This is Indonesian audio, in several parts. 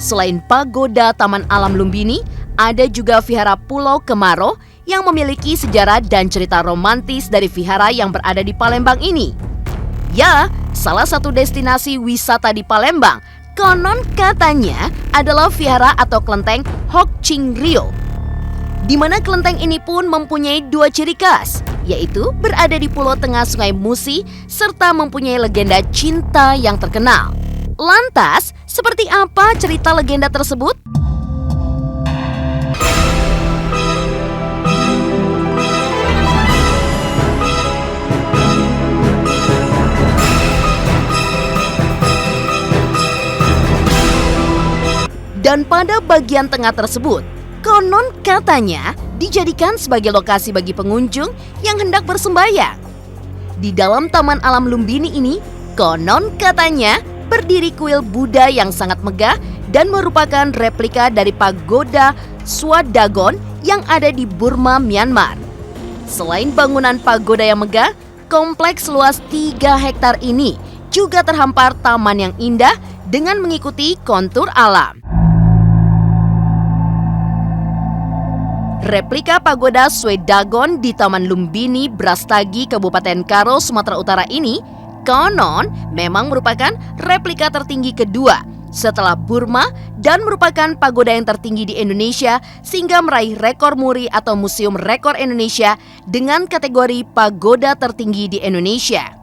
Selain pagoda Taman Alam Lumbini, ada juga Vihara Pulau Kemaro yang memiliki sejarah dan cerita romantis dari vihara yang berada di Palembang ini. Ya, salah satu destinasi wisata di Palembang, konon katanya adalah vihara atau kelenteng Hok Ching Rio. Di mana kelenteng ini pun mempunyai dua ciri khas, yaitu berada di pulau tengah Sungai Musi serta mempunyai legenda cinta yang terkenal. Lantas, seperti apa cerita legenda tersebut? Dan pada bagian tengah tersebut, konon katanya dijadikan sebagai lokasi bagi pengunjung yang hendak bersembahyang. Di dalam Taman Alam Lumbini ini, konon katanya berdiri kuil Buddha yang sangat megah dan merupakan replika dari pagoda Swadagon yang ada di Burma, Myanmar. Selain bangunan pagoda yang megah, kompleks luas 3 hektar ini juga terhampar taman yang indah dengan mengikuti kontur alam. Replika pagoda Swadagon di Taman Lumbini, Brastagi, Kabupaten Karo, Sumatera Utara ini konon memang merupakan replika tertinggi kedua setelah Burma dan merupakan pagoda yang tertinggi di Indonesia sehingga meraih rekor muri atau Museum Rekor Indonesia dengan kategori pagoda tertinggi di Indonesia.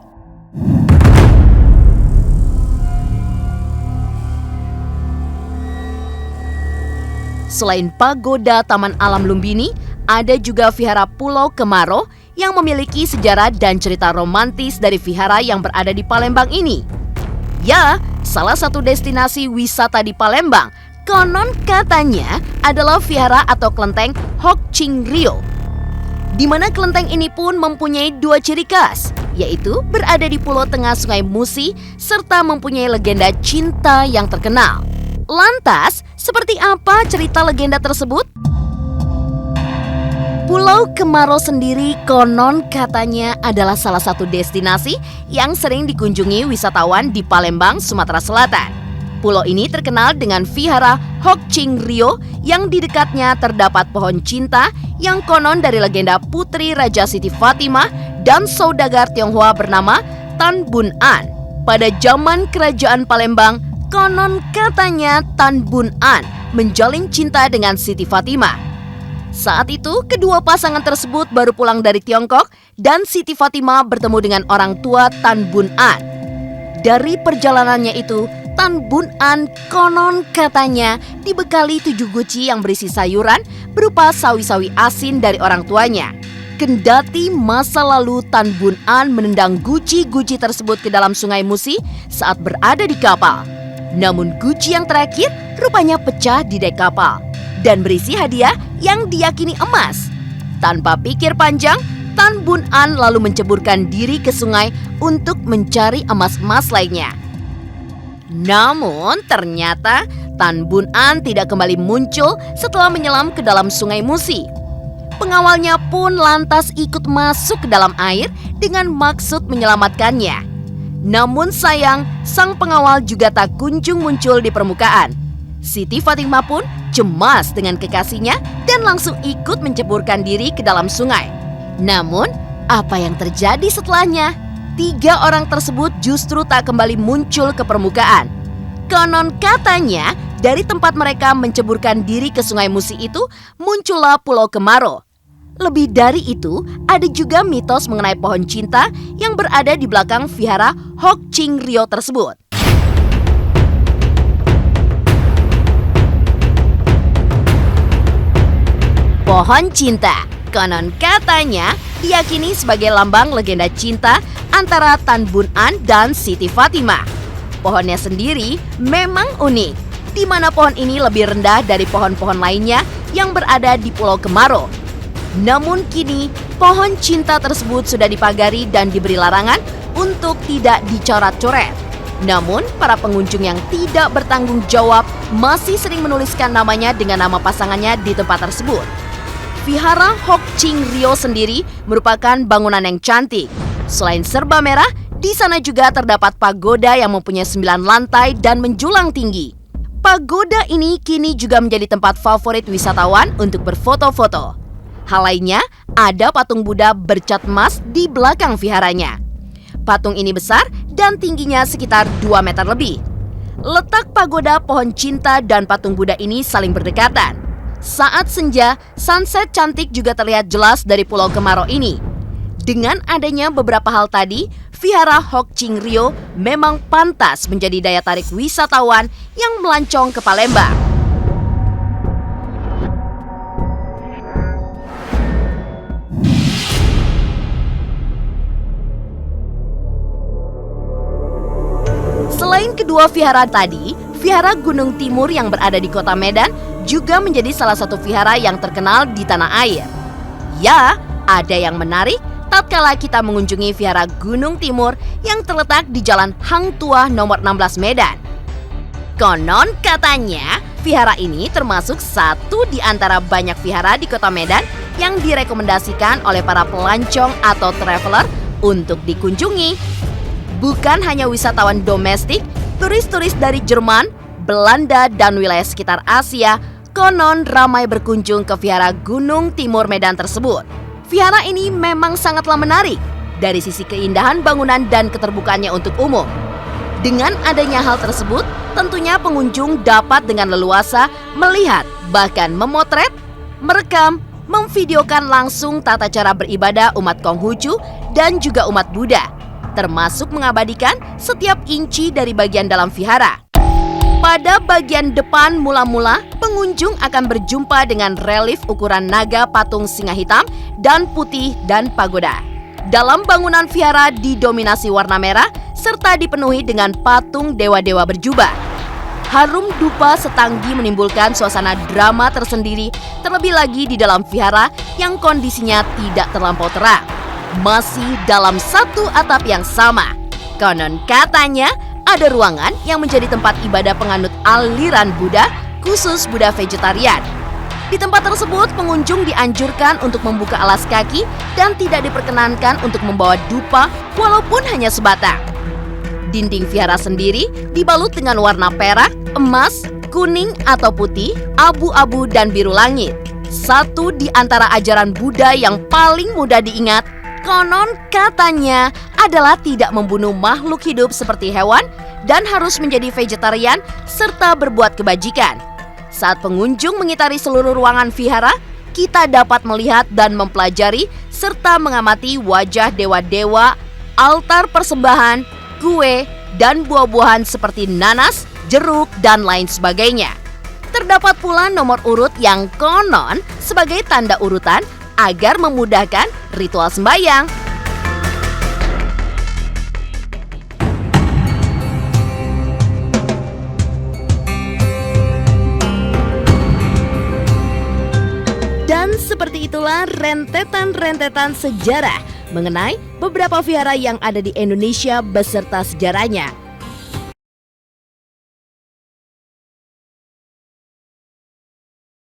Selain pagoda Taman Alam Lumbini, ada juga Vihara Pulau Kemaro yang memiliki sejarah dan cerita romantis dari vihara yang berada di Palembang ini. Ya, salah satu destinasi wisata di Palembang, konon katanya adalah vihara atau kelenteng Hok Ching Rio. Di mana kelenteng ini pun mempunyai dua ciri khas, yaitu berada di pulau tengah Sungai Musi serta mempunyai legenda cinta yang terkenal. Lantas, seperti apa cerita legenda tersebut? Pulau Kemaro sendiri konon katanya adalah salah satu destinasi yang sering dikunjungi wisatawan di Palembang, Sumatera Selatan. Pulau ini terkenal dengan vihara Hok Ching Rio yang di dekatnya terdapat pohon cinta yang konon dari legenda Putri Raja Siti Fatimah dan saudagar Tionghoa bernama Tan Bun An. Pada zaman Kerajaan Palembang, konon katanya Tan Bun An menjalin cinta dengan Siti Fatimah. Saat itu, kedua pasangan tersebut baru pulang dari Tiongkok dan Siti Fatimah bertemu dengan orang tua Tan Bun An. Dari perjalanannya itu, Tan Bun An konon katanya dibekali 7 guci yang berisi sayuran berupa sawi-sawi asin dari orang tuanya. Kendati masa lalu Tan Bun An menendang guci-guci tersebut ke dalam Sungai Musi saat berada di kapal. Namun guci yang terakhir rupanya pecah di dek kapal dan berisi hadiah yang diyakini emas. Tanpa pikir panjang, Tan Bun An lalu menceburkan diri ke sungai untuk mencari emas-emas lainnya. Namun ternyata Tan Bun An tidak kembali muncul setelah menyelam ke dalam Sungai Musi. Pengawalnya pun lantas ikut masuk ke dalam air dengan maksud menyelamatkannya. Namun sayang, sang pengawal juga tak kunjung muncul di permukaan. Siti Fatimah pun cemas dengan kekasihnya dan langsung ikut menceburkan diri ke dalam sungai. Namun, apa yang terjadi setelahnya? 3 orang tersebut justru tak kembali muncul ke permukaan. Konon katanya, dari tempat mereka menceburkan diri ke Sungai Musi itu, muncullah Pulau Kemaro. Lebih dari itu, ada juga mitos mengenai pohon cinta yang berada di belakang vihara Hok Ching Rio tersebut. Pohon cinta, konon katanya diyakini sebagai lambang legenda cinta antara Tan Bun An dan Siti Fatimah. Pohonnya sendiri memang unik, di mana pohon ini lebih rendah dari pohon-pohon lainnya yang berada di Pulau Kemaro. Namun kini, pohon cinta tersebut sudah dipagari dan diberi larangan untuk tidak dicoret-coret. Namun, para pengunjung yang tidak bertanggung jawab masih sering menuliskan namanya dengan nama pasangannya di tempat tersebut. Vihara Hok Ching Rio sendiri merupakan bangunan yang cantik. Selain serba merah, di sana juga terdapat pagoda yang mempunyai 9 lantai dan menjulang tinggi. Pagoda ini kini juga menjadi tempat favorit wisatawan untuk berfoto-foto. Hal lainnya, ada patung Buddha bercat emas di belakang viharanya. Patung ini besar dan tingginya sekitar 2 meter lebih. Letak pagoda, pohon cinta, dan patung Buddha ini saling berdekatan. Saat senja, sunset cantik juga terlihat jelas dari Pulau Kemarau ini. Dengan adanya beberapa hal tadi, Vihara Hock Ching Rio memang pantas menjadi daya tarik wisatawan yang melancong ke Palembang. Selain kedua vihara tadi, Vihara Gunung Timur yang berada di kota Medan juga menjadi salah satu vihara yang terkenal di tanah air. Ya, ada yang menarik tatkala kita mengunjungi Vihara Gunung Timur yang terletak di Jalan Hang Tuah nomor 16 Medan. Konon katanya, vihara ini termasuk satu di antara banyak vihara di kota Medan yang direkomendasikan oleh para pelancong atau traveler untuk dikunjungi. Bukan hanya wisatawan domestik, turis-turis dari Jerman, Belanda, dan wilayah sekitar Asia konon ramai berkunjung ke Vihara Gunung Timur Medan tersebut. Vihara ini memang sangatlah menarik dari sisi keindahan bangunan dan keterbukaannya untuk umum. Dengan adanya hal tersebut, tentunya pengunjung dapat dengan leluasa melihat, bahkan memotret, merekam, memvideokan langsung tata cara beribadah umat Konghucu dan juga umat Buddha, termasuk mengabadikan setiap inci dari bagian dalam vihara. Pada bagian depan mula-mula, pengunjung akan berjumpa dengan relief ukuran naga patung singa hitam dan putih dan pagoda. Dalam bangunan vihara didominasi warna merah serta dipenuhi dengan patung dewa-dewa berjubah. Harum dupa setanggi menimbulkan suasana drama tersendiri, terlebih lagi di dalam vihara yang kondisinya tidak terlampau terang. Masih dalam satu atap yang sama. Konon katanya, ada ruangan yang menjadi tempat ibadah penganut aliran Buddha, khusus Buddha vegetarian. Di tempat tersebut, pengunjung dianjurkan untuk membuka alas kaki dan tidak diperkenankan untuk membawa dupa walaupun hanya sebatang. Dinding vihara sendiri dibalut dengan warna perak, emas, kuning atau putih, abu-abu, dan biru langit. Satu di antara ajaran Buddha yang paling mudah diingat, konon katanya adalah tidak membunuh makhluk hidup seperti hewan dan harus menjadi vegetarian serta berbuat kebajikan. Saat pengunjung mengitari seluruh ruangan vihara, kita dapat melihat dan mempelajari serta mengamati wajah dewa-dewa, altar persembahan, kue, dan buah-buahan seperti nanas, jeruk, dan lain sebagainya. Terdapat pula nomor urut yang konon sebagai tanda urutan agar memudahkan ritual sembahyang. Dan seperti itulah rentetan-rentetan sejarah mengenai beberapa vihara yang ada di Indonesia beserta sejarahnya.